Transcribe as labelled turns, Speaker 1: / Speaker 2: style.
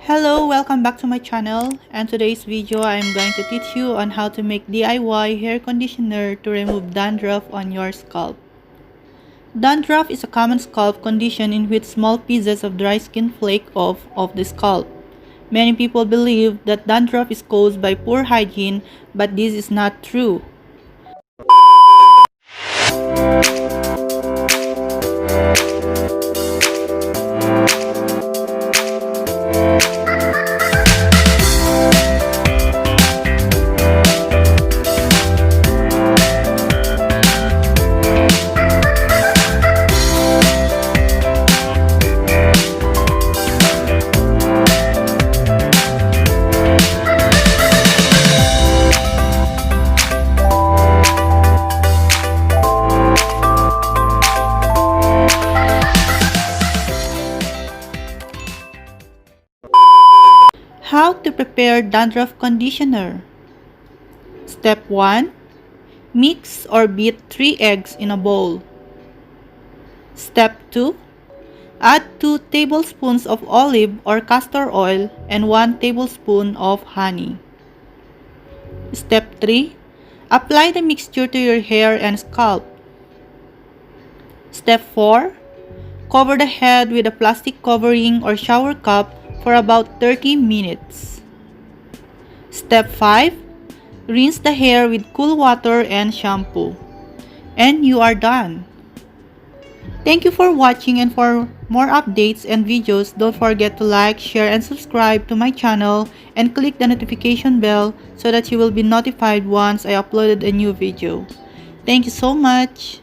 Speaker 1: Hello, welcome back to my channel, and today's video I am going to teach you on how to make DIY hair conditioner to remove dandruff on your scalp. Dandruff is a common scalp condition in which small pieces of dry skin flake off of the scalp. Many people believe that dandruff is caused by poor hygiene, but this is not true. How to prepare dandruff conditioner. Step 1. Mix or beat 3 eggs in a bowl. Step 2. Add 2 tablespoons of olive or castor oil and 1 tablespoon of honey. Step 3. Apply the mixture to your hair and scalp. Step 4. Cover the head with a plastic covering or shower cap for about 30 minutes. Step 5. Rinse the hair with cool water and shampoo. And you are done. Thank you for watching, and for more updates and videos, don't forget to like, share, and subscribe to my channel and click the notification bell so that you will be notified once I uploaded a new video. Thank you so much.